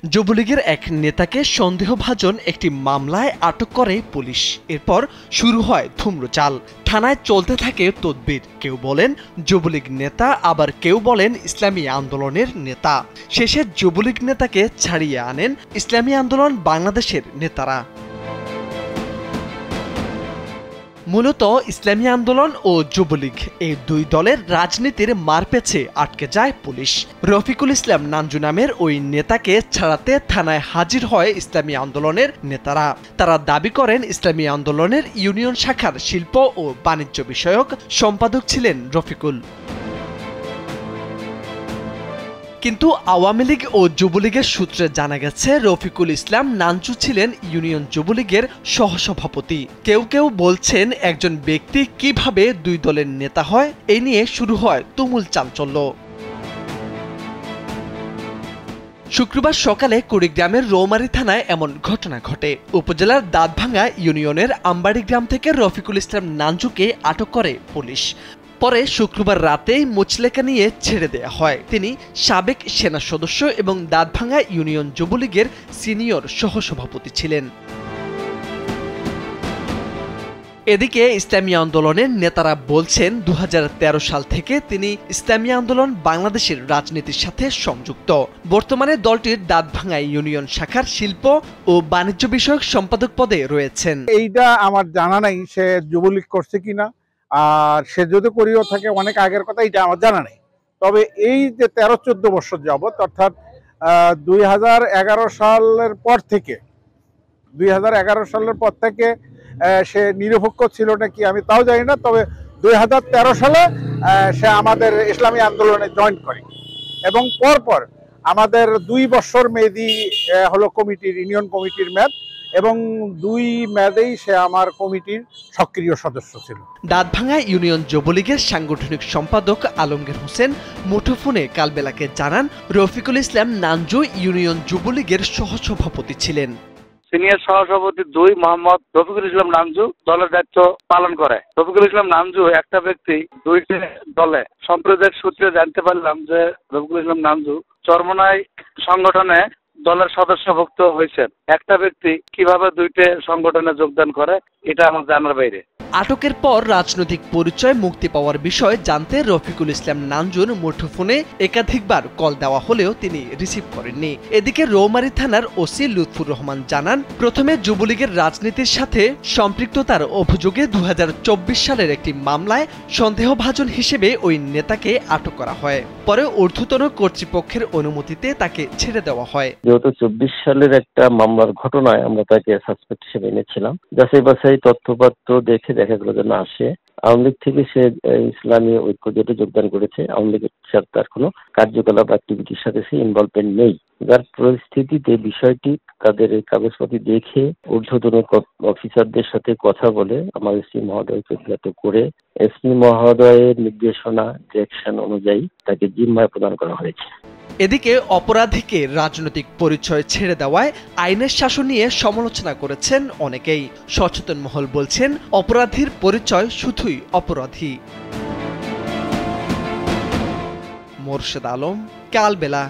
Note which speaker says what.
Speaker 1: যুবলীগের এক নেতাকে সন্দেহভাজন একটি মামলায় আটক করে পুলিশ। এরপর শুরু হয় ধুম্রচাল। থানায় চলতে থাকে তদবির। কেউ বলেন যুবলীগ নেতা, আবার কেউ বলেন ইসলামী আন্দোলনের নেতা। শেষে যুবলীগ নেতাকে ছাড়িয়ে আনেন ইসলামী আন্দোলন বাংলাদেশের নেতারা। মূলত ইসলামী আন্দোলন ও যুবলীগ এই দুই দলের রাজনীতির মারপেছে আটকে যায় পুলিশ। রফিকুল ইসলাম নাঞ্জু নামের ওই নেতাকে ছাড়াতে থানায় হাজির হয় ইসলামী আন্দোলনের নেতারা। তারা দাবি করেন ইসলামী আন্দোলনের ইউনিয়ন শাখার শিল্প ও বাণিজ্য বিষয়ক সম্পাদক ছিলেন রফিকুল। কিন্তু আওয়ামী লীগ ও যুবলীগের সূত্রে জানা গেছে রফিকুল ইসলাম নাঞ্জু ছিলেন ইউনিয়ন যুবলীগের সহসভাপতি। কেউ কেউ বলছেন একজন ব্যক্তি কিভাবে দুই দলের নেতা হয়, এ নিয়ে শুরু হয় তুমুল চাঞ্চল্য। শুক্রবার সকালে কুড়িগ্রামের রৌমারী থানায় এমন ঘটনা ঘটে। উপজেলার দাঁতভাঙ্গা ইউনিয়নের আমবাড়ি গ্রাম থেকে রফিকুল ইসলাম নাঞ্জুকে আটক করে পুলিশ। পরে শুক্রবার রাতেই মুচলেকা নিয়ে ছেড়ে দেয়া হয়। তিনি সাবেক সেনা সদস্য এবং দাঁতভাঙ্গা ইউনিয়ন যুবলীগের সিনিয়র সহসভাপতি ছিলেন। এদিকে ইসলামী আন্দোলনের নেতারা বলছেন 2013 সাল থেকে তিনি ইসলামী আন্দোলন বাংলাদেশের রাজনীতির সাথে সংযুক্ত। বর্তমানে দলটির দাঁতভাঙ্গা ইউনিয়ন শাখার শিল্প ও বাণিজ্য বিষয়ক সম্পাদক পদে রয়েছেন।
Speaker 2: এইটা আমার জানা নাই সে যুবলীগ করছে কিনা, আর সে যদি করিও থাকে অনেক আগের কথা, এটা আমার জানা নেই। তবে এই যে 13-14 বছর যাবত, অর্থাৎ 2011 সালের পর থেকে সে নিরপেক্ষ ছিল নাকি আমি তাও জানি না। তবে 2013 সালে সে আমাদের ইসলামী আন্দোলনে জয়েন করে এবং পরপর আমাদের 2 বছর মেয়াদি হলো কমিটির, ইউনিয়ন কমিটির মেয়াদ, এবং 2 মেয়াদেই সে আমার কমিটির সক্রিয় সদস্য ছিল।
Speaker 1: দাঁতভাঙ্গা ইউনিয়ন যুবলীগের সাংগঠনিক সম্পাদক আলমগীর হোসেন মুঠোফোনে কালবেলাকে জানান রফিকুল ইসলাম নাঞ্জু ইউনিয়ন যুবলীগের সহসভাপতি ছিলেন।
Speaker 3: সিনিয়র সহসভাপতি 2 মোহাম্মদ রফিকুল ইসলাম নাঞ্জু দলের দায়িত্ব পালন করে। রফিকুল ইসলাম নাঞ্জু একটা ব্যক্তি, 2টি দলে। সম্প্রদায়ের সূত্রে জানতে পারলাম যে রফিকুল ইসলাম নাঞ্জু চরমোনাই সংগঠনে দলের সদস্যভুক্ত হয়েছেন। একটা ব্যক্তি কিভাবে 2টে সংগঠনে যোগদান করে এটা আমার জানার বাইরে।
Speaker 1: আটকের পর রাজনৈতিক পরিচয় মুক্তি পাওয়ার বিষয় জানতে রফিকুল ইসলাম নাঞ্জুর মুঠোফোনে একাধিকবার কল দেওয়া হলেও তিনি রিসিভ করেননি। এদিকে রৌমারী থানার ওসি লুৎফুর রহমান জানান, প্রথমে যুবলীগের রাজনীতির সাথে সম্পৃক্ততার অভিযোগে 2024 সালের একটি মামলায় সন্দেহভাজন হিসেবে ওই নেতাকে আটক করা হয়। পরে ঊর্ধ্বতন কর্তৃপক্ষের অনুমতিতে তাকে ছেড়ে দেওয়া হয়।
Speaker 4: যেহেতু 24 সালের একটা মামলার ঘটনায় আমরা তাকে সাসপেক্ট হিসেবে এনেছিলাম। যাচাই বাছাই তথ্যপত্র দেখে দেখা গেল যে না, সে আওয়ামী লীগ থেকে সে ইসলামী ঐক্য জোটে যোগদান করেছে। আওয়ামী লীগের সাথে তার কোনো কার্যকলাপ অ্যাক্টিভিটির সাথে সে ইনভলভমেন্ট নেই। যার পরিস্থিতিতে বিষয়টি তাদের এই কাগজপত্র দেখে ঊর্ধ্বতন অফিসারদের সাথে কথা বলে আমার এসপি মহোদয়কে অবগত করে এসপি মহোদয়ের নির্দেশনা, ডিরেকশন অনুযায়ী তাকে জিম্মায় প্রদান করা হয়েছে।
Speaker 1: এদিকে অপরাধীকে রাজনৈতিক পরিচয় ছেড়ে দেওয়ায় আইনের শাসন নিয়ে সমালোচনা করেছেন অনেকেই। সচেতন মহল বলছেন অপরাধীর পরিচয় শুধুই অপরাধী। মোরশেদ আলম, কালবেলা।